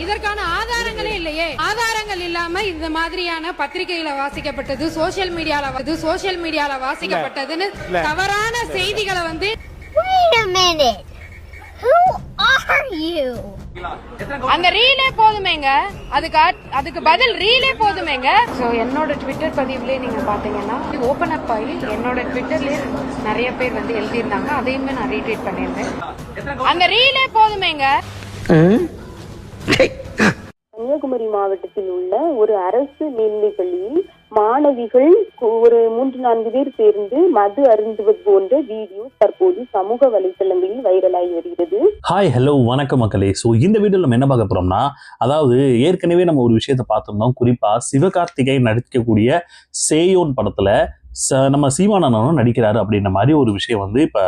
இதற்கான ஆதாரங்களே இல்லையே. ஆதாரங்கள் இல்லாம இந்த மாதிரியான பத்திரிகையில வாசிக்கப்பட்டது, சோசியல் மீடியால வாசிக்கப்பட்டதுன்னு தவறான செய்திகளை வந்து Wait a minute. Who are you? அந்த ரீலே போதுமேங்க, அதுக்கு பதில் ரீலே போதுமேங்க. ஸோ என்னோட ட்விட்டர் பதிவுலேயே நீங்க பாத்தீங்கன்னா ஓப்பன் அப் ஆகி என்னோட ட்விட்டர்லயே நிறைய பேர் வந்து எழுதியிருந்தாங்க. அதையுமே நான் ரீட்வீட் பண்ணியிருந்தேன். அந்த ரீலே போதுமேங்க. கன்னியாகுமரி மாவட்டத்தில் உள்ள ஒரு அரசு மேல்நிலைப் பள்ளியில் மாணவிகள் ஒரு 3-4 பேர் சேர்ந்து மது அருந்துவது போன்ற வீடியோ தற்போது சமூக வலைதளங்களில் வைரலாகி வருகிறது. ஹாய் ஹலோ வணக்கம் மக்களே. ஸோ இந்த வீடியோவில் நம்ம என்ன பார்க்க போறோம்னா, அதாவது ஏற்கனவே நம்ம ஒரு விஷயத்த பார்த்துருந்தோம். குறிப்பா சிவகார்த்திகேயன் நடிக்கக்கூடிய சேயோன் படத்துல நம்ம சீமானனும் நடிக்கிறாரு அப்படின்ற மாதிரி ஒரு விஷயம் வந்து இப்ப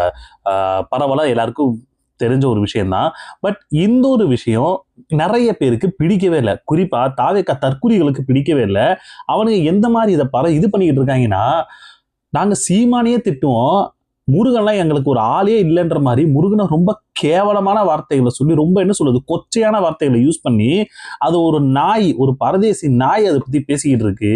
பரவலா எல்லாருக்கும் தெரிஞ்ச ஒரு விஷயம்தான். பட் இந்த ஒரு விஷயம் நிறைய பேருக்கு பிடிக்கவே இல்லை. குறிப்பா தாவேக்கா தற்குறிகளுக்கு பிடிக்கவே இல்லை. அவனுங்க எந்த மாதிரி இதை இது பண்ணிக்கிட்டு இருக்காங்கன்னா, நாங்க சீமானையே திட்டுவோம், முருகன்லாம் எங்களுக்கு ஒரு ஆளே இல்லைன்ற மாதிரி முருகனை ரொம்ப கேவலமான வார்த்தைகளை சொல்லி, ரொம்ப என்ன சொல்றது, கொச்சையான வார்த்தைகளை யூஸ் பண்ணி, அது ஒரு நாய், ஒரு பரதேசி நாய் அதை பத்தி பேசிக்கிட்டு இருக்கு.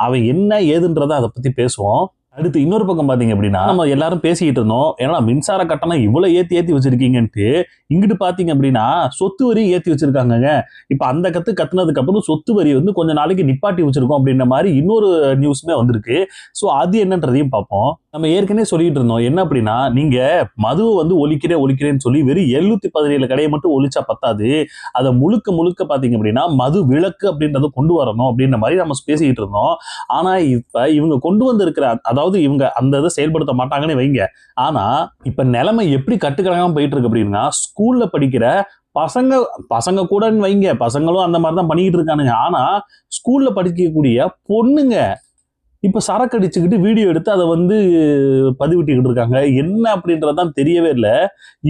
அவன் என்ன ஏதுன்றதை அதை பத்தி பேசுவோம். அடுத்து இன்னொரு பக்கம் பாத்தீங்க அப்படின்னா, நம்ம எல்லாரும் பேசிக்கிட்டு இருந்தோம், ஏன்னா மின்சார கட்டணம் இவ்வளவு ஏத்தி வச்சிருக்கீங்கன்ட்டு. இங்கிட்டு பாத்தீங்க அப்படின்னா சொத்து வரி ஏத்தி வச்சிருக்காங்க. இப்ப அந்த கத்துனதுக்கு அப்புறம் சொத்து வரி வந்து கொஞ்ச நாளைக்கு நிப்பாட்டி வச்சிருக்கோம் அப்படின்ற மாதிரி இன்னொரு நியூஸ்மே வந்திருக்கு. ஸோ அது என்னன்றதையும் பார்ப்போம். நம்ம ஏற்கனவே சொல்லிட்டு இருந்தோம் என்ன அப்படின்னா, நீங்க மதுவை வந்து ஒழிக்கிறேன்னு சொல்லி வெறும் 717 கடையை மட்டும் ஒழிச்சா பத்தாது, அதை முழுக்க பாத்தீங்க அப்படின்னா மது விலக்கு அப்படின்றத கொண்டு வரணும் அப்படின்ற மாதிரி நம்ம பேசிக்கிட்டு இருந்தோம். ஆனா இப்ப இவங்க கொண்டு வந்திருக்கிற, அதாவது இவங்க அந்த இதை செயல்படுத்த மாட்டாங்கன்னு வைங்க. ஆனா இப்ப நிலைமை எப்படி கட்டுக்கடங்காம போயிட்டு இருக்கு அப்படின்னா, ஸ்கூல்ல படிக்கிற பசங்க கூட வைங்க, பசங்களும் அந்த மாதிரி தான் பண்ணிக்கிட்டு இருக்கானுங்க. ஆனா ஸ்கூல்ல படிக்கக்கூடிய பொண்ணுங்க இப்ப சரக்கு அடிச்சுக்கிட்டு வீடியோ எடுத்து அதை வந்து பதிவிட்டுக்கிட்டு இருக்காங்க. என்ன அப்படின்றதான் தெரியவே இல்லை.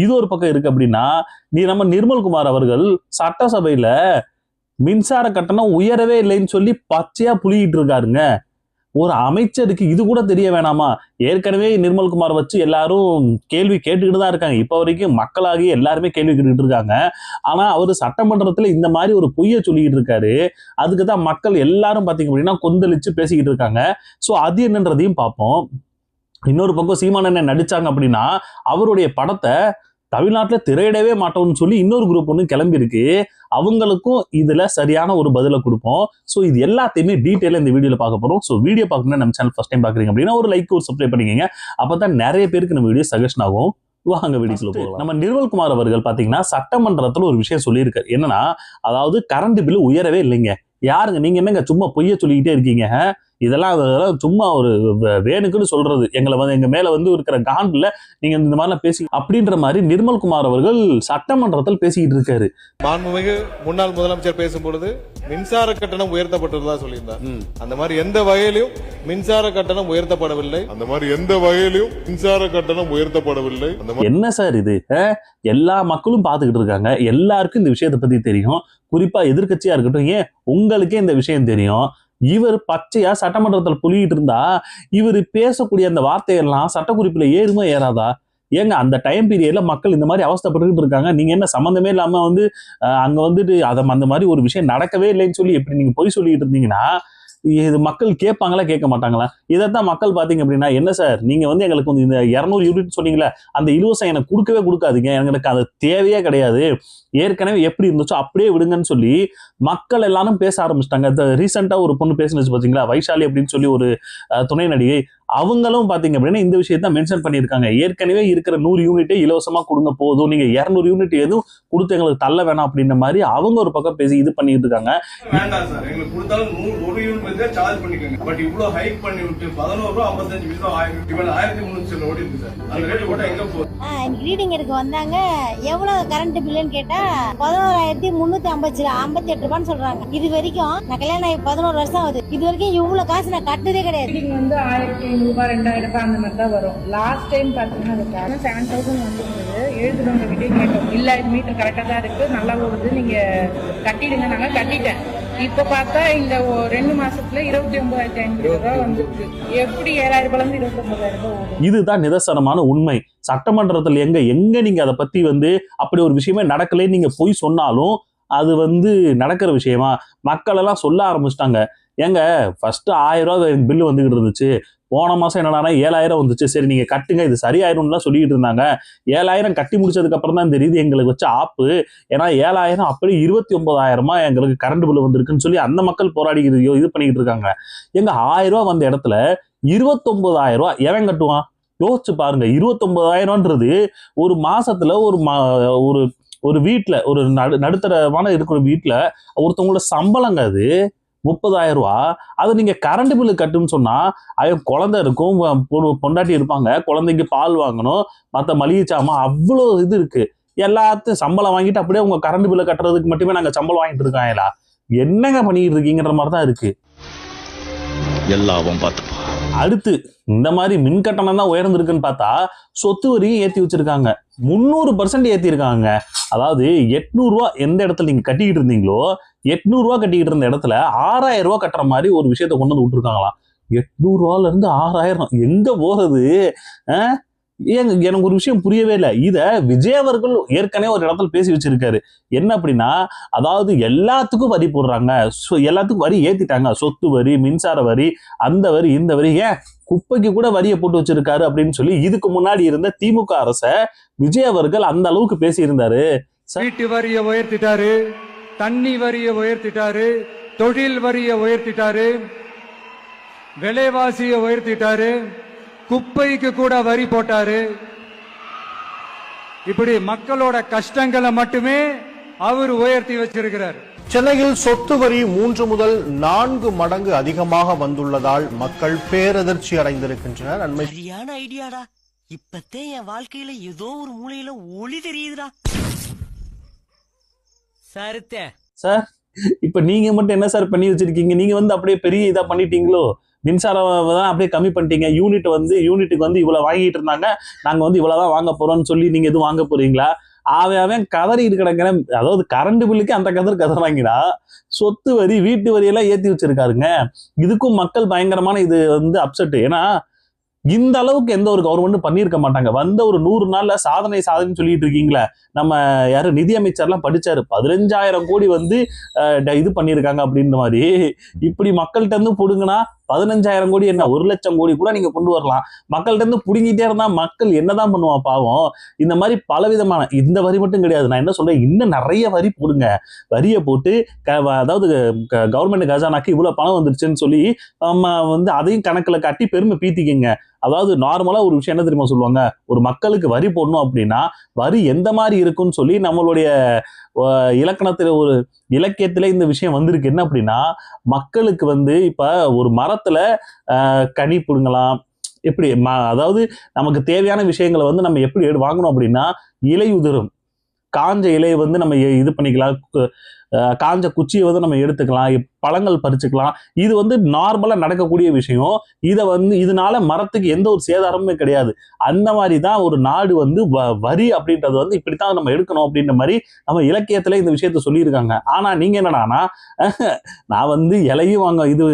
இது ஒரு பக்கம் இருக்கு அப்படின்னா, நம்ம நிர்மல்குமார் அவர்கள் சட்டசபையில மின்சார கட்டணம் உயரவே இல்லைன்னு சொல்லி பச்சையா புளிக்கிட்டு இருக்காருங்க. ஒரு அமைச்சருக்கு இது கூட தெரிய வேணாமா? ஏற்கனவே நிர்மல்குமார் வச்சு எல்லாரும் கேள்வி கேட்டுக்கிட்டு தான் இருக்காங்க. இப்ப வரைக்கும் மக்களாகி எல்லாருமே கேள்வி கேட்டுக்கிட்டு இருக்காங்க. ஆனா அவரு சட்டமன்றத்துல இந்த மாதிரி ஒரு பொய்யை சொல்லிக்கிட்டு இருக்காரு. அதுக்குதான் மக்கள் எல்லாரும் பாத்தீங்க அப்படின்னா கொந்தளிச்சு பேசிக்கிட்டு இருக்காங்க. சோ அது என்னன்றதையும் பார்ப்போம். இன்னொரு பக்கம் சீமானண்ணன் நடிச்சாங்க அப்படின்னா, அவருடைய படத்தை தமிழ்நாட்டில் திரையிடவே மாட்டோம்னு சொல்லி இன்னொரு குரூப் ஒன்று கிளம்பி இருக்கு. அவங்களுக்கும் இதுல சரியான ஒரு பதிலை கொடுப்போம். ஸோ இது எல்லாத்தையுமே டீட்டெயிலாக இந்த வீடியோல பார்க்க போறோம். ஸோ வீடியோ பார்க்கணும்னா நம்ம சேனல் ஃபர்ஸ்ட் டைம் பார்க்குறீங்க அப்படின்னா ஒரு லைக் ஒரு சப்ஸ்கிரைப் பண்ணிக்கங்க. அப்பதான் நிறைய பேருக்கு நம்ம வீடியோ சஜஷன் ஆகும். வாங்க வீடியோக்குள்ள போகலாம். நம்ம நிர்மல்குமார் அவர்கள் பாத்தீங்கன்னா சட்டமன்றத்துல ஒரு விஷயம் சொல்லியிருக்காரு. என்னன்னா, அதாவது கரண்ட் பில் உயரவே இல்லைங்க. யாருங்க நீங்க என்னங்க சும்மா பொய்ய சொல்லிக்கிட்டே இருக்கீங்க? இதெல்லாம் சும்மா ஒரு வேணுக்குன்னு சொல்றது, எங்க மேல வந்து இருக்கிற காண்டில் நீங்க இந்த மாதிரிலாம் பேசி அப்படின்ற மாதிரி நிர்மல்குமார் அவர்கள் சட்டமன்றத்தில் பேசிக்கிட்டு இருக்காரு. மாண்புமிகு முன்னாள் முதலமைச்சர் பேசும்பொழுது மின்சார கட்டணம் உயர்த்தப்பட்டதா சொல்லியிருந்தார். அந்த மாதிரி எந்த வகையிலும் மின்சார கட்டணம் உயர்த்தப்படவில்லை. என்ன சார் இது? எல்லா மக்களும் பார்த்துக்கிட்டு இருக்காங்க. எல்லாருக்கும் இந்த விஷயத்தை பத்தி தெரியும். குறிப்பா எதிர்கட்சியா இருக்கட்டும், ஏன் உங்களுக்கே இந்த விஷயம் தெரியும். இவர் பச்சையா சட்டமன்றத்தில் புலிகிட்டு இருந்தா இவர் பேசக்கூடிய அந்த வார்த்தையெல்லாம் சட்டக்குறிப்புல ஏறுமா ஏறாதா? ஏங்க அந்த டைம் பீரியட்ல மக்கள் இந்த மாதிரி அவஸ்தைப்பட்டுக்கிட்டு இருக்காங்க. நீங்க என்ன சம்பந்தமே இல்லாம வந்து அங்க வந்துட்டு அந்த மாதிரி ஒரு விஷயம் நடக்கவே இல்லைன்னு சொல்லி எப்படி நீங்க பொய் சொல்லிட்டு இருந்தீங்கன்னா, இது மக்கள் கேட்பாங்களா கேட்க மாட்டாங்களா? இதைத்தான் மக்கள் பாத்தீங்க அப்படின்னா, என்ன சார் நீங்க வந்து எங்களுக்கு வந்து இந்த 200 யூனிட் சொன்னீங்களே, அந்த இலவசம் எனக்கு கொடுக்கவே கொடுக்காதீங்க, எங்களுக்கு அது தேவையே கிடையாது, ஏற்கனவே எப்படி இருந்துச்சோ அப்படியே விடுங்கன்னு சொல்லி மக்கள் எல்லாரும் பேச ஆரம்பிச்சிட்டாங்க. ரீசெண்டா ஒரு பொண்ணு பேசினச்சு பாத்தீங்களா, வைஷாலி அப்படின்னு சொல்லி ஒரு துணை நடிகை, அவங்களும் பாத்தீங்க அப்படின்னா இந்த விஷயத்த மென்ஷன் பண்ணியிருக்காங்க. ஏற்கனவே இருக்கிற 100 யூனிட்டே இலவசமா கொடுங்க போதும், நீங்க 200 யூனிட் எதுவும் கொடுத்து எங்களுக்கு தள்ள வேணாம் அப்படின்ற மாதிரி அவங்க ஒரு பக்கம் பேசி இது பண்ணிட்டு இருக்காங்க. ரீடிங் எடுக்க வந்தாங்க, எவ்வளவு கரண்ட் பில்லுன்னு கேட்டா 11,358 ரூபான்னு சொல்றாங்க. இது வரைக்கும் நான் கல்யாணம் ஆகி 11 வருஷம் ஆகுது, இது வரைக்கும் இவ்வளவு காசு நான் கட்டுறதே கிடையாது. வந்து 1,500 ரூபாய் 2,000 ரூபாய் அந்த மாதிரி தான் வரும். லாஸ்ட் டைம் பாத்தீங்கன்னா 7,000 வந்துருந்தது. எழுதுறவங்க கிட்டே கேட்டோம், இல்ல இது மீட்டர் கரெக்டா தான் இருக்கு, நல்லா ஓடுது, நீங்க கட்டிடுங்க. நாங்க கட்டிட்டேன். இப்ப பார்த்தா இந்த 2 மாசத்துல 29,500 ரூபாய் வந்துருக்கு. எப்படி 7,000 ரூபாய் 29,000 ரூபாய் ஓடும்? இதுதான் நிதர்சனமான உண்மை. சட்டமன்றத்தில் எங்க நீங்க அதை பத்தி வந்து அப்படி ஒரு விஷயமே நடக்கலன்னு நீங்க போய் சொன்னாலும் அது வந்து நடக்கிற விஷயமா? மக்கள் எல்லாம் சொல்ல ஆரம்பிச்சிட்டாங்க. ஏங்க ஃபர்ஸ்ட் 1000 ரூபா பில்லு வந்துகிட்டு இருந்துச்சு, போன மாசம் என்னன்னா 7000 வந்துச்சு, சரி நீங்க கட்டுங்க இது சரியாயிரும்லாம் சொல்லிட்டு இருந்தாங்க. 7000 கட்டி முடிச்சதுக்கு அப்புறம் தான் தெரியுது எங்களுக்கு வச்ச ஆப்பு. ஏன்னா 7000 அப்படி 29,000 எங்களுக்கு கரண்ட் பில்லு வந்திருக்குன்னு சொல்லி அந்த மக்கள் போராடிக்கிட்டு இது பண்ணிக்கிட்டு இருக்காங்க. எங்க 1000 ரூபா வந்த இடத்துல 29,000 எவன் கட்டுவான்? யோசிச்சு பாருங்க. 29,000ன்றது ஒரு மாசத்துல ஒரு ஒரு வீட்டுல ஒரு நடுத்தரமான இருக்கிற வீட்டுல ஒருத்தவங்களோட சம்பளங்க அது 30,000. அது நீங்க கரண்ட் பில்லு கட்டுன்னு சொன்னா குழந்தை இருக்கும், பொண்டாட்டி இருப்பாங்க, குழந்தைக்கு பால் வாங்கணும், மற்ற மளிகை சாமான் அவ்வளோ இது இருக்கு. எல்லாத்தையும் சம்பளம் வாங்கிட்டு அப்படியே உங்க கரண்ட் பில்லை கட்டுறதுக்கு மட்டுமே நாங்க சம்பளம் வாங்கிட்டு இருக்காங்களா? என்னங்க பண்ணிட்டு இருக்கீங்கன்ற மாதிரி தான் இருக்கு. எல்லாம் பார்த்து அடுத்து இந்த மாதிரி மின் கட்டணம் தான் உயர்ந்திருக்குன்னு பார்த்தா சொத்து வரியும் ஏற்றி வச்சிருக்காங்க. 300% ஏற்றிருக்காங்க. அதாவது 800 ரூபா எந்த இடத்துல நீங்க கட்டிக்கிட்டு இருந்தீங்களோ 800 ரூபா கட்டிக்கிட்டு இருந்த இடத்துல 6,000 ரூபா கட்டுற மாதிரி ஒரு விஷயத்த கொண்டு வந்து விட்டுருக்காங்களாம். 800 ரூபால இருந்து 6,000 எங்க போறது? எனக்கு ஒரு விஷயம் புரியவே இல்லை. இத விஜய் அவர்கள் ஏற்கனவே ஒரு இடத்துல பேசி வச்சிருக்காரு. என்ன அப்படின்னா, அதாவது எல்லாத்துக்கும் வரி போடுறாங்க, எல்லாத்துக்கும் வரி ஏத்திட்டாங்க, சொத்து வரி, மின்சார வரி, அந்த வரி, இந்த வரி, ஏன் குப்பைக்கு கூட வரியை போட்டு வச்சிருக்காரு அப்படின்னு சொல்லி இதுக்கு முன்னாடி இருந்த திமுக அரச விஜய் அவர்கள் அந்த அளவுக்கு பேசியிருந்தாரு. வீட்டு வரியை உயர்த்திட்டாரு, தண்ணி வரியை உயர்த்திட்டாரு, தொழில் வரியை உயர்த்திட்டாரு, விலைவாசியை உயர்த்திட்டாரு, குப்பைக்கு கூட வரி போட்டாரு. இப்படி மக்களோட கஷ்டங்களை மட்டுமே அவர் உயர்த்தி வச்சிருக்கிறார். சென்னையில் சொத்து வரி 3 முதல் 4 மடங்கு அதிகமாக வந்துள்ளதால் மக்கள் பேரதிர்ச்சி அடைந்திருக்கின்றனர். சரியான ஐடியாடா. இப்பத்தே என் வாழ்க்கையில ஏதோ ஒரு மூலையில ஒளி தெரியுதுடா. சார் இப்ப நீங்க மட்டும் என்ன சார் பண்ணி வச்சிருக்கீங்க? நீங்க வந்து அப்படியே பெரிய இதா பண்ணிட்டீங்களோ? மின்சாரம் தான் அப்படியே கம்மி பண்ணிட்டீங்க. யூனிட்டுக்கு வந்து இவ்வளவு வாங்கிட்டு இருந்தாங்க, நாங்க வந்து இவ்வளவுதான் வாங்க போறோம்னு சொல்லி நீங்க எதுவும் வாங்க போறீங்களா? அவன் கதறிட்டு கிடக்கிற. அதாவது கரண்ட் பில்லுக்கு அந்த கதறாங்கடா. சொத்து வரி, வீட்டு வரி எல்லாம் ஏத்தி வச்சிருக்காருங்க. இதுக்கும் மக்கள் பயங்கரமான இது வந்து அப்செட். ஏன்னா இந்த அளவுக்கு எந்த ஒரு கவர்மெண்ட் பண்ணியிருக்க மாட்டாங்க. வந்த ஒரு 100 நாள்ல சாதனை சொல்லிட்டு இருக்கீங்களே. நம்ம யாரு நிதியமைச்சர்லாம் படிச்சாரு, 15,000 கோடி வந்து இது பண்ணியிருக்காங்க அப்படின்ற மாதிரி. இப்படி மக்கள்கிட்ட இருந்து புடுங்கினா 15,000 கோடி என்ன 1,00,000 கோடி கூட நீங்க கொண்டு வரலாம். மக்கள்கிட்ட இருந்து புடுங்கிட்டே இருந்தா மக்கள் என்னதான் பண்ணுவான் பாவம். இந்த மாதிரி பலவிதமான, இந்த வரி மட்டும் கிடையாது, நான் என்ன சொல்றேன், இன்னும் நிறைய வரி போடுங்க. வரியை போட்டு அதாவது கவர்மெண்ட் கஜானாக்கு இவ்வளவு பணம் வந்துருச்சுன்னு சொல்லி வந்து அதையும் கணக்குல காட்டி பெருமை பீத்திக்கங்க. அதாவது நார்மலா ஒரு விஷயம் என்ன தெரியுமா சொல்லுவாங்க, ஒரு மக்களுக்கு வரி போடணும் அப்படின்னா வரி எந்த மாதிரி இருக்குன்னு சொல்லி நம்மளுடைய இலக்கணத்துல ஒரு இலக்கியத்துல இந்த விஷயம் வந்திருக்கு. என்ன அப்படின்னா, மக்களுக்கு வந்து இப்ப ஒரு மரத்துல கனி புடுங்கலாம், எப்படி அதாவது நமக்கு தேவையான விஷயங்களை வந்து நம்ம எப்படி வாங்கணும் அப்படின்னா, இலை உதிரும், காஞ்ச இலையை வந்து நம்ம இது பண்ணிக்கலாம், காஞ்ச குச்சியை வந்து நம்ம எடுத்துக்கலாம், பழங்கள் பறிச்சுக்கலாம். இது வந்து நார்மலா நடக்கக்கூடிய விஷயம். இதை வந்து இதனால மரத்துக்கு எந்த ஒரு சேதாரமுமே கிடையாது. அந்த மாதிரி தான் ஒரு நாடு வந்து வரி அப்படின்றது வந்து இப்படித்தான் நம்ம எடுக்கணும் அப்படின்ற மாதிரி நம்ம இலக்கியத்துல இந்த விஷயத்த சொல்லியிருக்காங்க. ஆனா நீங்க என்னடானா, நான் வந்து இலையும் வாங்க, இது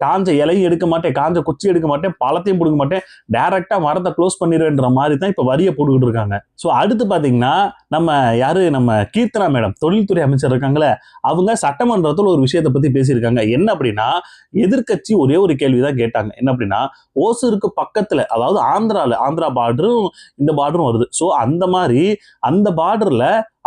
காஞ்ச இலையும் எடுக்க மாட்டேன், காஞ்ச குச்சி எடுக்க மாட்டேன், பழத்தையும் பிடுங்க மாட்டேன், டைரக்டா மரத்தை க்ளோஸ் பண்ணிடுவேன்ற மாதிரி தான் இப்ப வரியை போட்டுக்கிட்டு இருக்காங்க. ஸோ அடுத்து பாத்தீங்கன்னா, நம்ம கீர்த்தனா மேடம், தொழில்துறை அமைச்சர் இருக்காங்களே, அவங்க சட்டமன்றத்தில் ஒரு விஷயத்தை பத்தி பேசியிருக்காங்க. என்ன அப்படின்னா, எதிர்கட்சி ஒரே ஒரு கேள்விதான் கேட்டாங்க. என்ன அப்படின்னா, ஓசூருக்கு பக்கத்துல, அதாவது ஆந்திரா பார்டரும் இந்த பார்டரும் வருது. ஸோ அந்த மாதிரி அந்த பார்டர்ல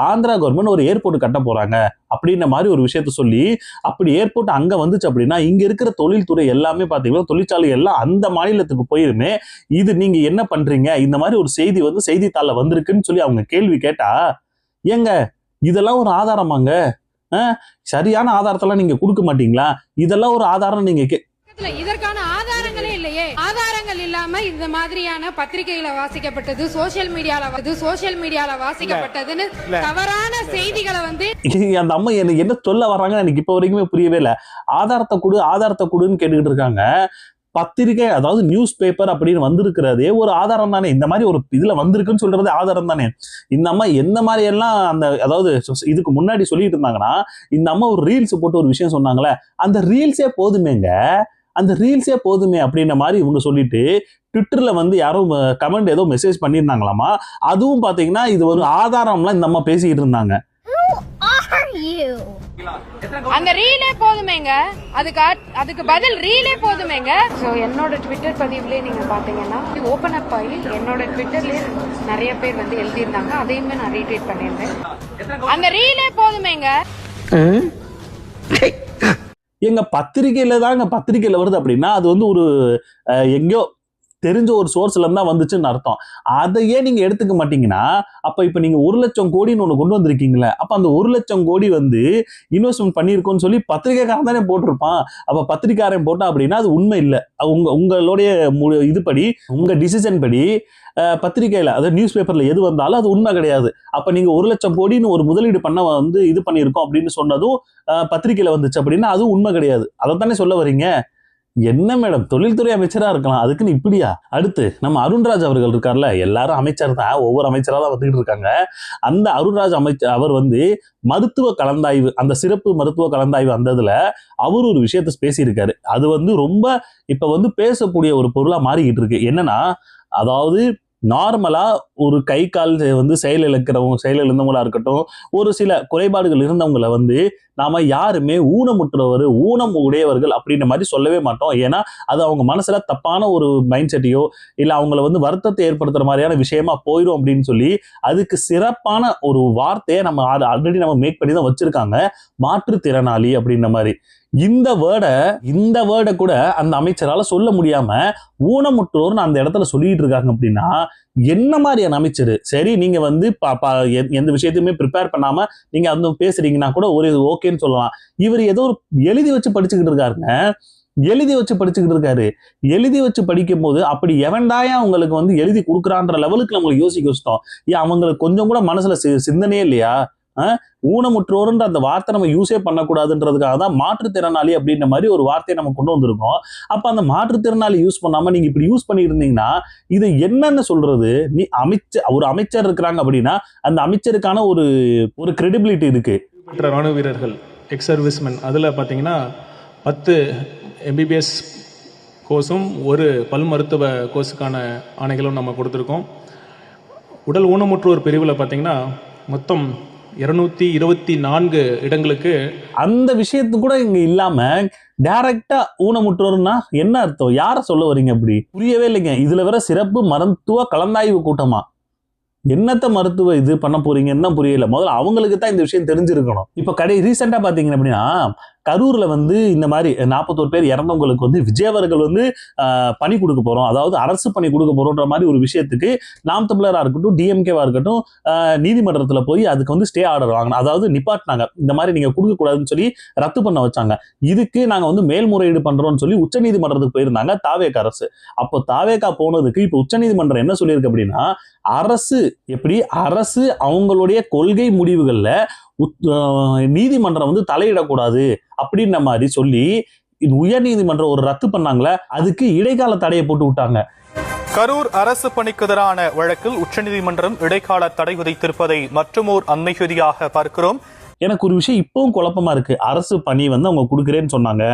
ஆந்திரா கவர்மெண்ட் ஒரு ஏர்போர்ட் கட்ட போறாங்க அப்படின்ற மாதிரி ஒரு விஷயத்த சொல்லி, அப்படி ஏர்போர்ட் அங்க வந்துச்சு அப்படின்னா இங்க இருக்கிற தொழில்துறை எல்லாமே பாத்தீங்கன்னா, தொழிற்சாலை எல்லாம் அந்த மாநிலத்துக்கு போயிருமே. இது நீங்க என்ன பண்றீங்க? இந்த மாதிரி ஒரு செய்தி வந்து செய்தித்தாள்ல வந்திருக்குன்னு சொல்லி அவங்க கேள்வி கேட்டா, ஏங்க இதெல்லாம் ஒரு ஆதாரமாங்க? சரியான ஆதாரத்தெல்லாம் நீங்க கொடுக்க மாட்டீங்களா? இதெல்லாம் ஒரு ஆதாரம் நீங்க இதற்கான ஆதாரங்களே இல்லையே. ஆதாரங்கள் இல்லாம இந்த மாதிரியான பத்திரிகையில வாசிக்கப்பட்டது, சோசியல் மீடியால வாசிக்கப்பட்டதுன்னு தவறான செய்திகளை வந்து அந்த அம்மா என்ன சொல்ல வர்றாங்கன்னு எனக்கு இப்ப வரைக்குமே புரியவே இல்லை. ஆதாரத்தை கொடுன்னு கேட்டுக்கிட்டு இருக்காங்க. பத்திரிகை, அதாவது நியூஸ் பேப்பர் அப்படின்னு வந்திருக்கிறதே ஒரு ஆதாரம் தானே. இந்த மாதிரி ஒரு இதுல வந்திருக்குன்னு சொல்றது ஆதாரம் தானே. இந்த அம்மா எந்த மாதிரி எல்லாம் அதாவது இதுக்கு முன்னாடி சொல்லிட்டு இருந்தாங்கன்னா, இந்த அம்மா ஒரு ரீல்ஸ் போட்டு ஒரு விஷயம் சொன்னாங்களே, அந்த ரீல்ஸே போதுமே அப்படின்ற மாதிரி இவங்க சொல்லிட்டு ட்விட்டர்ல வந்து யாரும் கமெண்ட் ஏதோ மெசேஜ் பண்ணியிருந்தாங்களாமா. அதுவும் பாத்தீங்கன்னா இது ஒரு ஆதாரம்லாம் இந்த அம்மா பேசிக்கிட்டு இருந்தாங்க. you. அந்த ரீலே போதுமேங்க, அதுக்கு பதில் ரீலே போதுமேங்க. ஸோ என்னோட ட்விட்டர் பதிவுலேயே நீங்க பாத்தீங்கன்னா ஓபன் அப் ஆகி என்னோட ட்விட்டர்லயே நிறைய பேர் வந்து எழுதியிருந்தாங்க. அதையுமே நான் ரீட்வீட் பண்ணியிருந்தேன். அந்த ரீலே போதுமேங்க. எங்க பத்திரிகையில வருது அப்படின்னா அது வந்து ஒரு எங்கேயோ தெரிஞ்ச ஒரு சோர்ஸ்ல இருந்தா வந்துச்சுன்னு அர்த்தம். அதையே நீங்க எடுத்துக்க மாட்டீங்கன்னா அப்ப இப்ப நீங்க 1 லட்சம் கோடின்னு ஒண்ணு கொண்டு வந்திருக்கீங்களே, அப்ப அந்த 1 லட்சம் கோடி வந்து இன்வெஸ்ட்மெண்ட் பண்ணிருக்கோம்னு சொல்லி பத்திரிகைக்காரன் தானே போட்டிருப்பான். அப்ப பத்திரிகைக்காரன் போட்டா அப்படின்னா அது உண்மை இல்லை. உங்களுடைய இதுபடி உங்க டிசிஷன் படி பத்திரிகையில அதாவது நியூஸ் பேப்பர்ல எது வந்தாலும் அது உண்மை கிடையாது. அப்ப நீங்க 1 லட்சம் கோடின்னு ஒரு முதலீடு பண்ண வந்து இது பண்ணியிருக்கோம் அப்படின்னு சொன்னதும் பத்திரிகையில வந்துச்சு அப்படின்னா அதுவும் உண்மை கிடையாது. அதைத்தானே சொல்ல வர்றீங்க. என்ன மேடம், தொழில்துறை அமைச்சரா இருக்கலாம், அதுக்குன்னு இப்படியா? அடுத்து நம்ம அருண்ராஜ் அவர்கள் இருக்கார்ல, எல்லாரும் அமைச்சர் தான், ஒவ்வொரு அமைச்சரா தான் வந்துட்டு இருக்காங்க. அந்த அருண்ராஜ் அவர் வந்து மருத்துவ கலந்தாய்வு, அந்த சிறப்பு மருத்துவ கலந்தாய்வு அந்த இதுல அவர் ஒரு விஷயத்த பேசியிருக்காரு. அது வந்து ரொம்ப இப்ப வந்து பேசக்கூடிய ஒரு பொருளா மாறிக்கிட்டு இருக்கு. என்னன்னா, அதாவது நார்மலா ஒரு கை கால் வந்து செயலிழந்தவங்களா இருக்கட்டும், ஒரு சில குறைபாடுகள் இருந்தவங்களை வந்து நாம யாருமே ஊனமுற்றவர், ஊனம் உடையவர்கள் அப்படின்ற மாதிரி சொல்லவே மாட்டோம். ஏன்னா அது அவங்க மனசுல தப்பான ஒரு மைண்ட் செட்டையோ இல்ல அவங்களை வந்து வருத்தத்தை ஏற்படுத்துற மாதிரியான விஷயமா போயிடும் அப்படின்னு சொல்லி அதுக்கு சிறப்பான ஒரு வார்த்தையை நம்ம ஆல்ரெடி நம்ம மேக் பண்ணி தான் வச்சிருக்காங்க, மாற்றுத்திறனாளி அப்படின்ற மாதிரி. இந்த வேர்டை கூட அந்த அமைச்சரால சொல்ல முடியாம ஊனமுற்றோர்னு அந்த இடத்துல சொல்லிட்டு இருக்காங்க அப்படின்னா என்ன மாதிரியான அமைச்சர்? சரி, நீங்க வந்து எந்த விஷயத்தையுமே ப்ரிப்பேர் பண்ணாம நீங்க அந்த பேசுறீங்கன்னா கூட ஒரு ஓகேன்னு சொல்லலாம். இவர் ஏதோ ஒரு எழுதி வச்சு படிச்சுக்கிட்டு இருக்காரு. எழுதி வச்சு படிக்கும் போது அப்படி எவன்டாயா உங்களுக்கு வந்து எழுதி கொடுக்குறான்ற லெவலுக்கு நம்மளுக்கு யோசிக்க வச்சிட்டோம். ஏன் அவங்களுக்கு கொஞ்சம் கூட மனசுல சிந்தனையே இல்லையா? ஊனமுற்றோர்ன்ற அந்த வார்த்தை நம்ம யூஸே பண்ணக்கூடாதுன்றதுக்காக தான் மாற்றுத்திறனாளி அப்படின்ற மாதிரி ஒரு வார்த்தையை நம்ம கொண்டு வந்திருக்கோம். அப்ப அந்த மாற்றுத்திறனாளி யூஸ் பண்ணாம நீங்க இப்படி யூஸ் பண்ணி இருந்தீங்கன்னா இது என்னன்னு சொல்றது? ஒரு அமைச்சர் இருக்கிறாங்க அப்படின்னா அந்த அமைச்சருக்கான ஒரு கிரெடிபிலிட்டி இருக்கு. ராணுவ வீரர்கள், எக்ஸ் சர்வீஸ்மென், அதில் பார்த்தீங்கன்னா 10 MBBS கோர்ஸும் ஒரு பல் மருத்துவ கோர்ஸுக்கான ஆணைகளும் நம்ம கொடுத்துருக்கோம். உடல் ஊனமுற்றோர் பிரிவில் பார்த்தீங்கன்னா மொத்தம் 224 இடங்களுக்கு. அந்த விஷயத்து கூட இங்க இல்லாம டைரக்டா ஊனமுற்றோர்னா என்ன அர்த்தம்? யார சொல்ல வரீங்க? அப்படி புரியவே இல்லைங்க. இதுல வேற சிறப்பு மருத்துவ கலந்தாய்வு கூட்டமா? என்னத்த மருத்துவ இது பண்ண போறீங்கன்னு தான் புரியல. முதல்ல அவங்களுக்கு தான் இந்த விஷயம் தெரிஞ்சிருக்கணும். இப்ப ரீசெண்டா பாத்தீங்க அப்படின்னா கரூர்ல வந்து இந்த மாதிரி 41 பேர் இறந்தவங்களுக்கு வந்து விஜய் அவர்கள் வந்து பணி கொடுக்க போறோம், அதாவது அரசு பணி கொடுக்க போறோம்ன்ற மாதிரி ஒரு விஷயத்துக்கு நாம் தமிழரா இருக்கட்டும், டிஎம்கேவா இருக்கட்டும், நீதிமன்றத்துல போய் அதுக்கு வந்து ஸ்டே ஆர்டர் வாங்கினோம். அதாவது நிப்பாட்டினாங்க, இந்த மாதிரி நீங்க கொடுக்க கூடாதுன்னு சொல்லி ரத்து பண்ண வச்சாங்க. இதுக்கு நாங்க வந்து மேல்முறையீடு பண்றோம்னு சொல்லி உச்சநீதிமன்றத்துக்கு போயிருந்தாங்க தாவேகா அரசு. அப்போ தாவேகா போனதுக்கு இப்ப உச்சநீதிமன்றம் என்ன சொல்லியிருக்கு அப்படின்னா, அரசு அவங்களுடைய கொள்கை முடிவுகள்ல நீதிமன்றம் வந்து தலையிடக்கூடாது அப்படின்ற மாதிரி சொல்லி உயர் நீதிமன்றம் ஒரு ரத்து பண்ணாங்களே, அதுக்கு இடைக்கால தடையை போட்டு விட்டாங்க. கரூர் அரசு பணிக்கு எதிரான வழக்கில் உச்சநீதிமன்றம் இடைக்கால தடை விதித்திருப்பதை மற்றுமோர் அண்மைச்செய்தியாக பார்க்கிறோம். எனக்கு ஒரு விஷயம் இப்பவும் குழப்பமா இருக்கு. அரசு பணி வந்து அவங்க கொடுக்குறேன்னு சொன்னாங்க,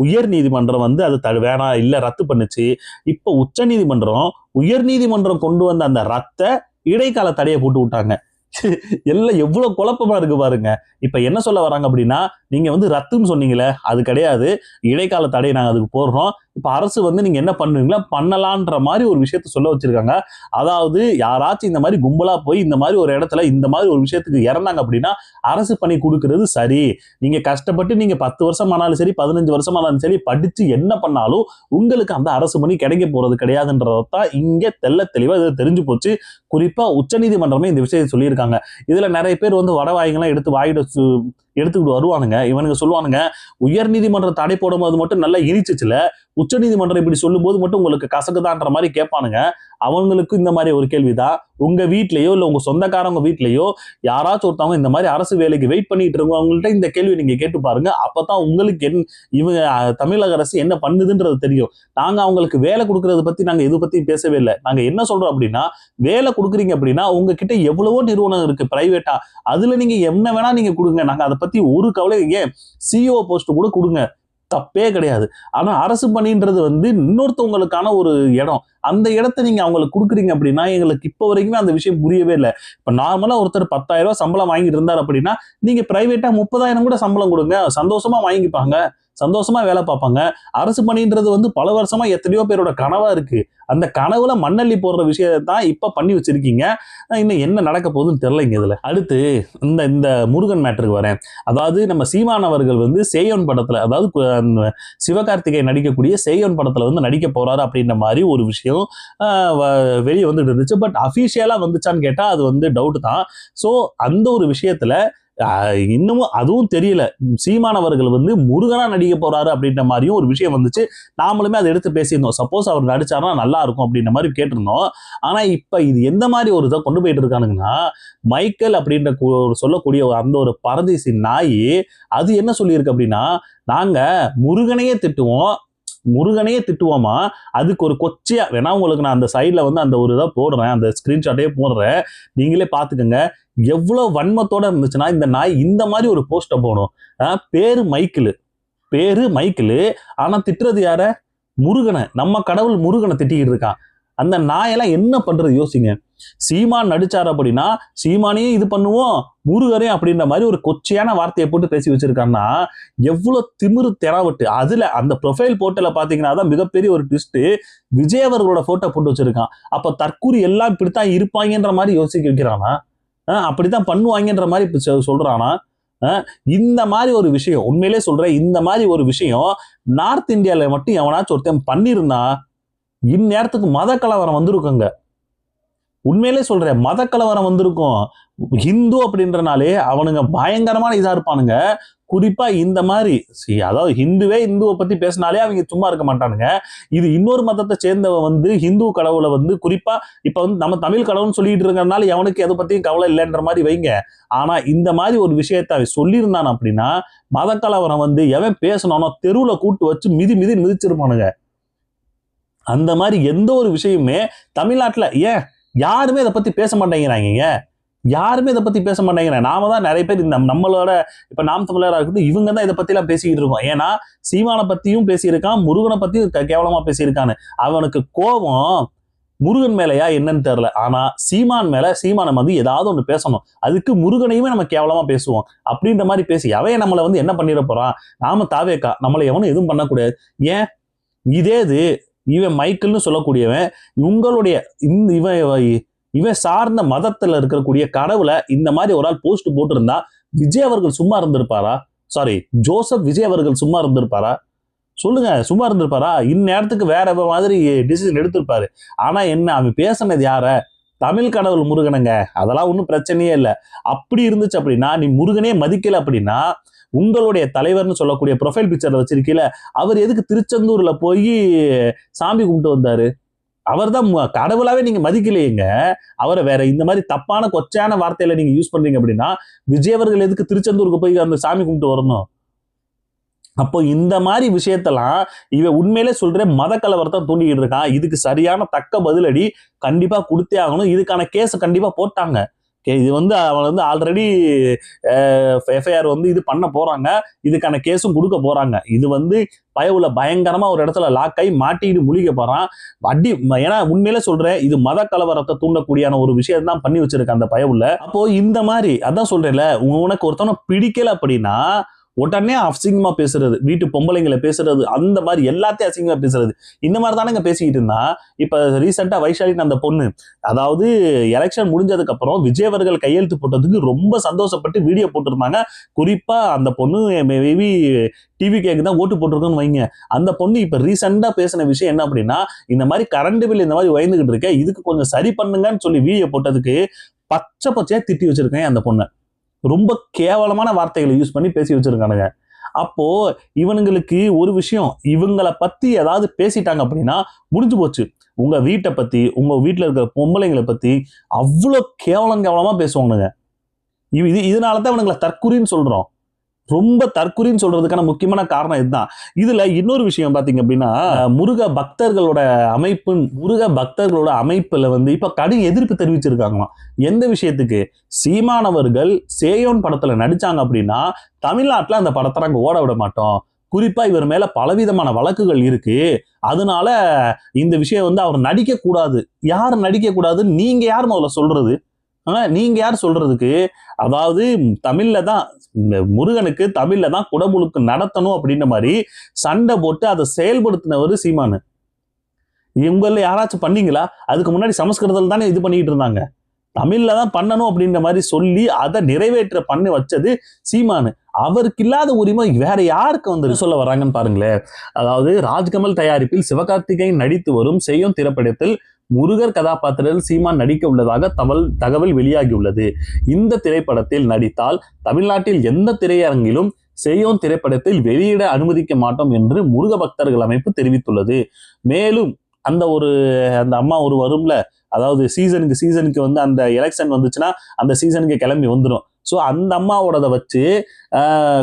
உயர் நீதிமன்றம் வந்து அது வேணாம் இல்ல ரத்து பண்ணுச்சு. இப்ப உச்ச நீதிமன்றம் உயர் நீதிமன்றம் கொண்டு வந்த அந்த இடைக்கால தடையை போட்டு விட்டாங்க. எல்லாம் எவ்வளவு குழப்பமா இருக்கு பாருங்க. இப்ப என்ன சொல்ல வராங்க அப்படின்னா, நீங்க வந்து ரத்துன்னு சொன்னீங்களே, அது கிடையாது, இடைக்கால தடை நாங்க அதுக்கு போடுறோம். இப்ப அரசு வந்து நீங்க என்ன பண்ணுவீங்களா பண்ணலான்ற மாதிரி ஒரு விஷயத்த சொல்ல வச்சிருக்காங்க. அதாவது யாராச்சும் இந்த மாதிரி கும்பலா போய் இந்த மாதிரி ஒரு இடத்துல இந்த மாதிரி ஒரு விஷயத்துக்கு இறந்தாங்க அப்படின்னா அரசு பணி கொடுக்கறது சரி. நீங்க கஷ்டப்பட்டு நீங்க 10 வருஷம் ஆனாலும் சரி 15 வருஷம் ஆனாலும் சரி படிச்சு என்ன பண்ணாலும் உங்களுக்கு அந்த அரசு பணி கிடைக்க போறது கிடையாதுன்றதான் இங்க தெளிவா இது தெரிஞ்சு போச்சு. குறிப்பா உச்சநீதிமன்றமே இந்த விஷயத்தை சொல்லியிருக்காங்க. இதுல நிறைய பேர் வந்து வடவாய்கெல்லாம் எடுத்துக்கிட்டு வருவானுங்க. இவனுங்க சொல்லுவானுங்க, உயர் நீதிமன்றம் தடை போடும் போது மட்டும் நல்லா இனிச்சுச்சுல, உச்ச நீதிமன்றம் இப்படி சொல்லும் போது மட்டும் உங்களுக்கு கசக்குதான்ற மாதிரி கேட்பானுங்க. அவங்களுக்கும் இந்த மாதிரி ஒரு கேள்விதான். உங்க வீட்லயோ இல்ல உங்க சொந்தக்காரங்க வீட்லயோ யாராச்சும் ஒருத்தவங்க இந்த மாதிரி அரசு வேலைக்கு வெயிட் பண்ணிட்டு இருக்கவங்கள்ட்ட இந்த கேள்வி நீங்க கேட்டு பாருங்க. அப்பதான் உங்களுக்கு இவங்க தமிழக அரசு என்ன பண்ணுதுன்றது தெரியும். நாங்க அவங்களுக்கு வேலை கொடுக்கறத பத்தி நாங்க எது பத்தி பேசவே இல்லை. நாங்க என்ன சொல்றோம் அப்படின்னா, வேலை கொடுக்குறீங்க அப்படின்னா உங்ககிட்ட எவ்வளவோ நிறுவனம் இருக்கு பிரைவேட்டா, அதுல நீங்க என்ன வேணா நீங்க கொடுங்க. நாங்க அதை பத்தி ஒரு கவலை, ஏன் சிஇஓ போஸ்ட் கூட கொடுங்க, தப்பே கிடையாது. ஆனா அரசு பணின்றது வந்து இன்னொருத்தவங்களுக்கான ஒரு இடம், அந்த இடத்த நீங்க அவங்களுக்கு கொடுக்குறீங்க அப்படின்னா எங்களுக்கு இப்போ வரைக்குமே அந்த விஷயம் புரியவே இல்லை. இப்போ நார்மலா ஒருத்தர் 10,000 ரூபாய் சம்பளம் வாங்கிட்டு இருந்தார் அப்படின்னா நீங்க பிரைவேட்டா 30,000 கூட சம்பளம் கொடுங்க, சந்தோஷமா வாங்கிப்பாங்க, சந்தோஷமா வேலை பார்ப்பாங்க. அரசு பணின்றது வந்து பல வருஷமா எத்தனையோ பேரோட கனவா இருக்கு. அந்த கனவுல மண்ணள்ளி போடுற விஷயத்தான் இப்ப பண்ணி வச்சிருக்கீங்க. இன்னும் என்ன நடக்க போகுதுன்னு தெரியலைங்க. இதுல அடுத்து இந்த முருகன் மேட்டருக்கு வரேன். அதாவது நம்ம சீமான் அவர்கள் வந்து சேயோன் படத்துல, அதாவது சிவகார்த்திகேயன் நடிக்கக்கூடிய சேயோன் படத்துல வந்து நடிக்க போறாரு அப்படின்ற மாதிரி ஒரு விஷயம் வெளியே வந்துட்டு இருந்துச்சு. பட் அபிஷியலா வந்துச்சான்னு கேட்டா அது வந்து டவுட் தான். ஸோ அந்த ஒரு விஷயத்துல இன்னமும் அதுவும் தெரியல. சீமானவர்கள் வந்து முருகனா நடிக்க போறாரு அப்படின்ற மாதிரியும் ஒரு விஷயம் வந்துச்சு. நாமளுமே அதை எடுத்து பேசியிருந்தோம். சப்போஸ் அவர் நடிச்சாருன்னா நல்லா இருக்கும் அப்படின்ற மாதிரி கேட்டிருந்தோம். ஆனா இப்ப இது எந்த மாதிரி ஒரு இதை கொண்டு போயிட்டு இருக்கானுங்கன்னா, மைக்கேல் அப்படின்ற சொல்லக்கூடிய அந்த ஒரு பரதேசி நாய் அது என்ன சொல்லியிருக்கு அப்படின்னா, நாங்க முருகனையே திட்டுவோமா, அதுக்கு ஒரு கொச்சையா வேணா உங்களுக்கு நான் அந்த சைட்ல வந்து அந்த ஒரு இதை போடுறேன், அந்த ஸ்கிரீன்ஷாட்டே போடுறேன், நீங்களே பாத்துக்கோங்க. எவ்வளவு வன்மத்தோட இருந்துச்சுன்னா இந்த நாய் இந்த மாதிரி ஒரு போஸ்ட போடும். பேரு மைக்கிள், ஆனா திட்டுறது யார? முருகனை. நம்ம கடவுள் முருகனை திட்டிக்கிட்டு இருக்கான். அந்த நாயெல்லாம் என்ன பண்றது யோசிங்க. சீமான் நடிச்சார் அப்படின்னா சீமானையும் இது பண்ணுவோம், முருகரே அப்படின்ற மாதிரி ஒரு கொச்சையான வார்த்தையை போட்டு பேசி வச்சிருக்காங்கன்னா எவ்வளவு திமிரு தெனாவட்டு. அதுல அந்த ப்ரொஃபைல் போட்டோல பாத்தீங்கன்னா தான் மிகப்பெரிய ஒரு ட்விஸ்ட். விஜய் அவர்களோட போட்டோ போட்டு வச்சிருக்கான். அப்ப தற்கூரி எல்லாம் இப்படித்தான் இருப்பாங்கன்ற மாதிரி யோசிக்க வைக்கிறானா? அப்படித்தான் பண்ணுவாங்கன்ற மாதிரி சொல்றானா? இந்த மாதிரி ஒரு விஷயம், உண்மையிலே சொல்றேன், இந்த மாதிரி ஒரு விஷயம் நார்த் இந்தியால மட்டும் எவனாச்சும் ஒருத்தன் பண்ணிருந்தா இந்நேரத்துக்கு மத கலவரம் வந்திருக்குங்க. உண்மையிலே சொல்றேன், மத கலவரம் வந்திருக்கும். ஹிந்து அப்படின்றனாலே அவனுங்க பயங்கரமான இதா இருப்பானுங்க. குறிப்பா இந்த மாதிரி அதாவது ஹிந்துவை பத்தி பேசினாலே அவங்க சும்மா இருக்க மாட்டானுங்க. இது இன்னொரு மதத்தை சேர்ந்தவ வந்து ஹிந்து கடவுளை வந்து குறிப்பா இப்ப வந்து நம்ம தமிழ் கடவுள்னு சொல்லிட்டு இருக்கிறதுனால எவனுக்கு எதை பத்தியும் கவலை இல்லைன்ற மாதிரி வைங்க. ஆனா இந்த மாதிரி ஒரு விஷயத்த சொல்லியிருந்தான் அப்படின்னா மத கலவரம் வந்து எவன் பேசணும்னா தெருவுல கூட்டு வச்சு மிதிச்சிருப்பானுங்க. அந்த மாதிரி எந்த ஒரு விஷயமே தமிழ்நாட்டுல ஏன் யாருமே இதை பத்தி பேச மாட்டேங்கிறாங்க. நாம தான் நிறைய பேர் இந்த நம்மளோட இப்ப நாம் தமிழரா இருக்கட்டும், இவங்க தான் இதை பத்தி எல்லாம் பேசிக்கிட்டு இருக்கோம். ஏன்னா சீமானை பத்தியும் பேசியிருக்கான், முருகனை பத்தியும் கேவலமா பேசியிருக்கான்னு. அவனுக்கு கோபம் முருகன் மேலையா என்னன்னு தெரியல. ஆனா சீமானை வந்து ஏதாவது ஒண்ணு பேசணும், அதுக்கு முருகனையுமே நம்ம கேவலமா பேசுவோம் அப்படின்ற மாதிரி பேசி அவைய நம்மளை வந்து என்ன பண்ணிட போறான். நாம தாவேக்கா நம்மளை எவனும் எதுவும் பண்ணக்கூடாது. ஏன் இதே இவன் மைக்கேல்னு சொல்லக்கூடியவன் உங்களுடைய இவன் சார்ந்த மதத்துல இருக்கக்கூடிய கடவுளை இந்த மாதிரி ஒரு ஆள் போஸ்ட் போட்டிருந்தா விஜய் அவர்கள் சும்மா இருந்திருப்பாரா? ஜோசப் விஜய் அவர்கள் சும்மா இருந்திருப்பாரா? சொல்லுங்க, சும்மா இருந்திருப்பாரா? இந்நேரத்துக்கு வேற மாதிரி டிசிஷன் எடுத்திருப்பாரு. ஆனா என்ன, அவன் பேசினது யார? தமிழ் கடவுள் முருகனுங்க. அதெல்லாம் ஒன்றும் பிரச்சனையே இல்லை. அப்படி இருந்துச்சு அப்படின்னா, நீ முருகனே மதிக்கல அப்படின்னா உங்களுடைய தலைவர்னு சொல்லக்கூடிய ப்ரொஃபைல் பிக்சர்ல வச்சிருக்கீல, அவர் எதுக்கு திருச்செந்தூர்ல போய் சாமி கும்பிட்டு வந்தாரு? அவர் தான் கடவுளாவே நீங்க மதிக்கலையேங்க அவரை. வேற இந்த மாதிரி தப்பான கொச்சையான வார்த்தையில நீங்க யூஸ் பண்றீங்க அப்படின்னா விஜய் அவர்கள் எதுக்கு திருச்செந்தூருக்கு போய் அந்த சாமி கும்பிட்டு வரணும்? அப்போ இந்த மாதிரி விஷயத்தெல்லாம் இவன் உண்மையிலே சொல்றேன் மத கலவரத்தை தூண்டிக்கிட்டு இருக்கான். இதுக்கு சரியான தக்க பதிலடி கண்டிப்பா கொடுத்தே ஆகணும். இதுக்கான கேஸ் கண்டிப்பா போட்டாங்க. இது வந்து அவன் வந்து ஆல்ரெடி எஃப்ஐஆர் வந்து இது பண்ண போறாங்க, இதுக்கான கேஸும் கொடுக்க போறாங்க. இது வந்து பயவுல பயங்கரமா ஒரு இடத்துல லாக் ஆகி மாட்டிட்டு முழிக்க போறான் அடி. ஏன்னா உண்மையிலே சொல்றேன், இது மத கலவரத்தை தூண்டக்கூடியான ஒரு விஷயம் தான் பண்ணி வச்சிருக்க அந்த பயவுல. அப்போ இந்த மாதிரி அதான் சொல்றேன்ல, உனக்கு ஒருத்தவனை பிடிக்கல அப்படின்னா உடனே அசிங்கமா பேசுறது, வீட்டு பொம்பளைங்களை பேசுறது, அந்த மாதிரி எல்லாத்தையும் அசிங்கமா பேசுறது, இந்த மாதிரி தானே பேசிக்கிட்டு இருந்தா. இப்ப ரீசெண்டா வைஷாலின்னு அந்த பொண்ணு, அதாவது எலெக்ஷன் முடிஞ்சதுக்கு அப்புறம் விஜய் அவர்கள் கையெழுத்து போட்டதுக்கு ரொம்ப சந்தோஷப்பட்டு வீடியோ போட்டிருந்தாங்க. குறிப்பா அந்த பொண்ணு மேபி டிவி கேக்கு தான் ஓட்டு போட்டிருக்கோன்னு வைங்க. அந்த பொண்ணு இப்ப ரீசெண்டா பேசின விஷயம் என்ன அப்படின்னா, இந்த மாதிரி கரண்ட் பில் இந்த மாதிரி வயந்துகிட்டு இருக்க, இதுக்கு கொஞ்சம் சரி பண்ணுங்கன்னு சொல்லி வீடியோ போட்டதுக்கு பச்சையா திட்டி வச்சிருக்கேன் அந்த பொண்ணை. ரொம்ப கேவலமான வார்த்தைகளை யூஸ் பண்ணி பேசி வச்சிருக்கானுங்க. அப்போ இவனுங்களுக்கு ஒரு விஷயம், இவங்களை பத்தி ஏதாவது பேசிட்டாங்க அப்படின்னா முடிஞ்சு போச்சு. உங்க வீட்டை பத்தி, உங்க வீட்டுல இருக்கிற பொம்பளைங்களை பத்தி அவ்வளோ கேவலமா பேசுவானுங்க. இதனாலதான் இவனுங்களை தற்குறின்னு சொல்றோம். ரொம்ப தற்குறின்னு சொல்றதுக்கான முக்கியமான காரணம் இதுதான். இதுல இன்னொரு விஷயம் பாத்தீங்க அப்படின்னா, முருக பக்தர்களோட அமைப்புல வந்து இப்ப கடும் எதிர்ப்பு தெரிவிச்சிருக்காங்களாம். எந்த விஷயத்துக்கு? சீமானவர்கள் சேயோன் படத்துல நடிச்சாங்க அப்படின்னா தமிழ்நாட்டுல அந்த படத்தை நாங்க ஓட விட மாட்டோம், குறிப்பா இவர் மேல பலவிதமான வழக்குகள் இருக்கு, அதனால இந்த விஷயம் வந்து அவர் நடிக்க கூடாது. யார் நடிக்க கூடாது? நீங்க யார் முதல்ல சொல்றது? நீங்க யார் சொல்றதுக்கு? அதாவது தமிழ்ல தான் முருகனுக்கு தமிழ்ல தான் குடமுழுக்கு நடத்தணும் அப்படின்ற மாதிரி சண்டை போட்டு அதை செயல்படுத்தினவர் சீமானு. இவங்கள யாராச்சும் பண்ணீங்களா? அதுக்கு முன்னாடி சமஸ்கிருதத்தில் தானே இது பண்ணிட்டு இருந்தாங்க. தமிழ்ல தான் பண்ணணும் அப்படின்ற மாதிரி சொல்லி அதை நிறைவேற்ற பண்ணி வச்சது சீமானு. அவருக்கு இல்லாத உரிமை வேற யாருக்கு வந்து சொல்ல வராங்கன்னு பாருங்களேன். அதாவது ராஜ்கமல் தயாரிப்பில் சிவகார்த்திகேயன் நடித்து வரும் செய்யும் திரைப்படத்தில் முருகர் கதாபாத்திரத்தில் சீமான் நடிக்க உள்ளதாக தகவல் வெளியாகியுள்ளது. இந்த திரைப்படத்தில் நடித்தால் தமிழ்நாட்டில் எந்த திரையரங்கிலும் செய்யோன் திரைப்படத்தில் வெளியிட அனுமதிக்க மாட்டோம் என்று முருக பக்தர்கள் அமைப்பு தெரிவித்துள்ளது. மேலும் அந்த அம்மா வரும்ல, அதாவது சீசனுக்கு வந்து அந்த எலெக்ஷன் வந்துச்சுன்னா அந்த சீசனுக்கு கிளம்பி வந்துடும். ஸோ அந்த அம்மாவோடத வச்சு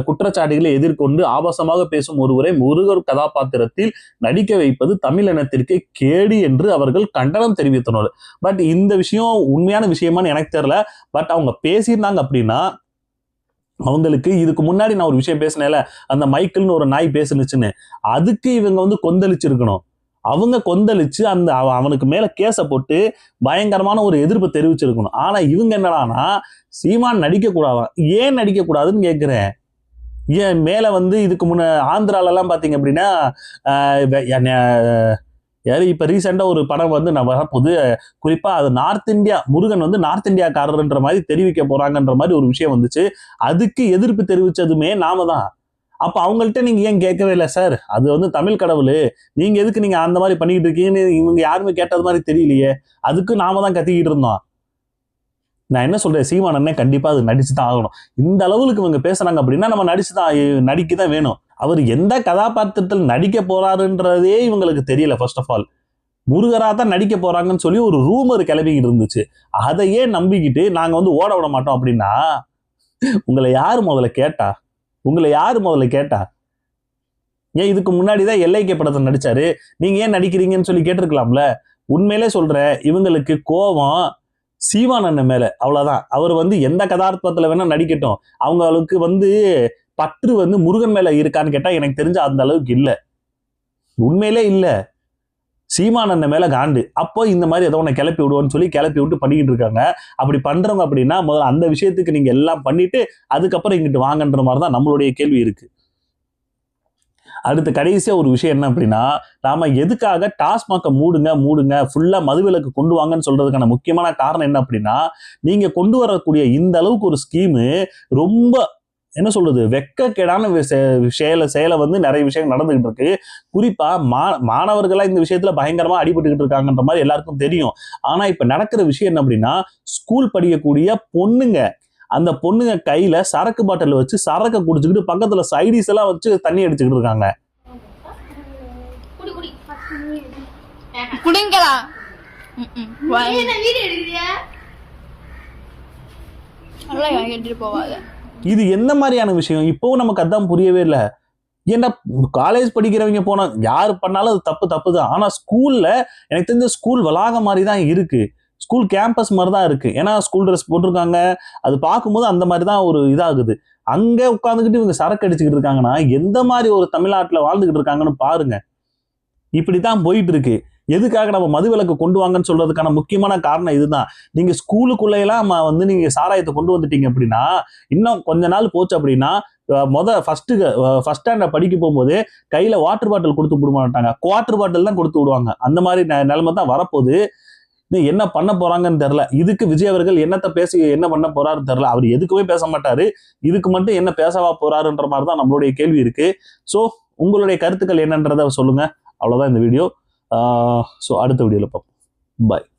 குற்றச்சாட்டுகளை எதிர்கொண்டு ஆபாசமாக பேசும் ஒருவரை முருகர் கதாபாத்திரத்தில் நடிக்க வைப்பது தமிழ் இனத்திற்கு கேடு என்று அவர்கள் கண்டனம் தெரிவித்தனர். பட் இந்த விஷயம் உண்மையான விஷயமானு எனக்கு தெரியல. பட் அவங்க பேசியிருந்தாங்க அப்படின்னா அவங்களுக்கு இதுக்கு முன்னாடி நான் ஒரு விஷயம் பேசினேன்ல, அந்த மைக்கிள்னு ஒரு நாய் பேசுனுச்சுன்னு, அதுக்கு இவங்க வந்து கொந்தளிச்சிருக்கணும். அவங்க கொந்தளிச்சு அவனுக்கு மேல கேஸை போட்டு பயங்கரமான ஒரு எதிர்ப்பு தெரிவிச்சிருக்கணும். ஆனா இவங்க என்னடானா சீமான் நடிக்க கூடாதான். ஏன் நடிக்க கூடாதுன்னு கேட்கிறேன். ஏன் மேல வந்து இதுக்கு முன்ன ஆந்திரால எல்லாம் பாத்தீங்க அப்படின்னா இப்ப ரீசெண்டா ஒரு படம் வந்து நான் வரப்போது, குறிப்பா அது நார்த் இந்தியா முருகன் வந்து நார்த் இந்தியாக்காரர்ன்ற மாதிரி தெரிவிக்க போறாங்கன்ற மாதிரி ஒரு விஷயம் வந்துச்சு. அதுக்கு எதிர்ப்பு தெரிவிச்சதுமே நாம தான். அப்ப அவங்கள்ட்ட நீங்க ஏன் கேட்கவே இல்லை? சார் அது வந்து தமிழ் கடவுள், நீங்க எதுக்கு நீங்க அந்த மாதிரி பண்ணிட்டு இருக்கீங்கன்னு இவங்க யாருமே கேட்டது மாதிரி தெரியலையே. அதுக்கு நாம தான் கத்திக்கிட்டு இருந்தோம். நான் என்ன சொல்றேன், சீமானே கண்டிப்பா அது நடிச்சுதான் ஆகணும். இந்த அளவுக்கு இவங்க பேசுறாங்க அப்படின்னா நம்ம நடிக்கதான் வேணும். அவர் எந்த கதாபாத்திரத்தில் நடிக்க போறாருன்றதே இவங்களுக்கு தெரியல. ஃபர்ஸ்ட் ஆஃப் ஆல் முருகரா தான் நடிக்க போறாங்கன்னு சொல்லி ஒரு ரூமர் கிளம்பிக்கிட்டு இருந்துச்சு. அதையே நம்பிக்கிட்டு நாங்க வந்து ஓட விட மாட்டோம் அப்படின்னா உங்களை யாரு முதல்ல கேட்டா? ஏன் இதுக்கு முன்னாடிதான் எல்லைக்கே படத்தை நடிச்சாரு, நீங்க ஏன் நடிக்கிறீங்கன்னு சொல்லி கேட்டிருக்கலாம்ல. உண்மையிலே சொல்றேன், இவங்களுக்கு கோபம் சீமான் மேல, அவ்வளவுதான். அவர் வந்து எந்த கதாபாத்திரத்துல வேணா நடிக்கட்டும், அவங்களுக்கு வந்து பற்று வந்து முருகன் மேல இருக்கான்னு கேட்டா எனக்கு தெரிஞ்ச அந்த அளவுக்கு இல்ல, உண்மையிலே இல்ல. சீமான் மேல காண்டு. அப்போ இந்த மாதிரி ஏதோ ஒன்று கிளப்பி விடுவோன்னு சொல்லி கிளப்பி விட்டு பண்ணிக்கிட்டு இருக்காங்க. அப்படி பண்றவங்க அப்படின்னா முதல்ல அந்த விஷயத்துக்கு நீங்க எல்லாம் பண்ணிட்டு அதுக்கப்புறம் இங்கிட்டு வாங்கன்ற மாதிரி தான் நம்மளுடைய கேள்வி இருக்கு. அடுத்து கடைசியா ஒரு விஷயம் என்ன அப்படின்னா, நாம எதுக்காக டாஸ்மாக மூடுங்க ஃபுல்லா மதுவிலக்கு கொண்டு வாங்கன்னு சொல்றதுக்கான முக்கியமான காரணம் என்ன அப்படின்னா, நீங்க கொண்டு வரக்கூடிய இந்த அளவுக்கு ஒரு ஸ்கீமு ரொம்ப என்ன சொல்றது வெக்கக்கேடான செயலை வந்து நிறைய விஷயம் நடந்துகிட்டு இருக்கு. குறிப்பா மாணவர்களா இந்த விஷயத்துல பயங்கரமா அடிபட்டுக்கிட்டு இருக்காங்கன்ற மாதிரி எல்லாருக்கும் தெரியும். ஆனா இப்ப நடக்கிற விஷயம் என்ன அப்படின்னா, ஸ்கூல் படிக்கக்கூடிய பொண்ணுங்க, அந்த பொண்ணுங்க கையில சரக்கு பாட்டில் வச்சு சரக்கை குடிச்சுக்கிட்டு பக்கத்துல சைடிஸ் எல்லாம் வச்சு தண்ணி அடிச்சுக்கிட்டு இருக்காங்க. இது எந்த மாதிரியான விஷயம்? இப்பவும் நமக்கு அதான் புரியவே இல்லை. ஏன்னா காலேஜ் படிக்கிறவங்க போனா யாரு பண்ணாலும் அது தப்பு தான். ஆனா ஸ்கூல்ல எனக்கு தெரிஞ்ச ஸ்கூல் வளாகம் மாதிரி தான் இருக்கு, ஸ்கூல் கேம்பஸ் மாதிரி தான் இருக்கு. ஏன்னா ஸ்கூல் ட்ரெஸ் போட்டிருக்காங்க, அது பார்க்கும்போது அந்த மாதிரி தான் ஒரு இதாகுது. அங்க உட்காந்துக்கிட்டு இவங்க சரக்கு அடிச்சுக்கிட்டு இருக்காங்கன்னா எந்த மாதிரி ஒரு தமிழ்நாட்டுல வாழ்ந்துகிட்டு இருக்காங்கன்னு பாருங்க. இப்படித்தான் போயிட்டு இருக்கு. எதுக்காக நம்ம மதுவிலக்கு கொண்டு வாங்கன்னு சொல்றதுக்கான முக்கியமான காரணம் இதுதான். நீங்க ஸ்கூலுக்குள்ளையெல்லாம் வந்து நீங்க சாராயத்தை கொண்டு வந்துட்டீங்க அப்படின்னா, இன்னும் கொஞ்ச நாள் போச்சு அப்படின்னா ஃபர்ஸ்ட் ஸ்டாண்டர்ட் படிக்க போகும்போது கையில வாட்டர் பாட்டில் கொடுத்து விட மாட்டாங்க, குவாட்டர் பாட்டில் தான் கொடுத்து விடுவாங்க. அந்த மாதிரி நிலைமை தான் வரப்போகுது. என்ன பண்ண போறாங்கன்னு தெரியல. இதுக்கு விஜய் அவர்கள் என்னத்தை பேசி என்ன பண்ண போறாருன்னு தெரியல. அவர் எதுக்குமே பேச மாட்டாரு, இதுக்கு மட்டும் என்ன பேசவா போறாருன்ற மாதிரி தான் நம்மளுடைய கேள்வி இருக்கு. ஸோ உங்களுடைய கருத்துக்கள் என்னன்றதை சொல்லுங்க. அவ்வளவுதான் இந்த வீடியோ. ஸோ அடுத்த வீடியோல பார்ப்போம். பாய்.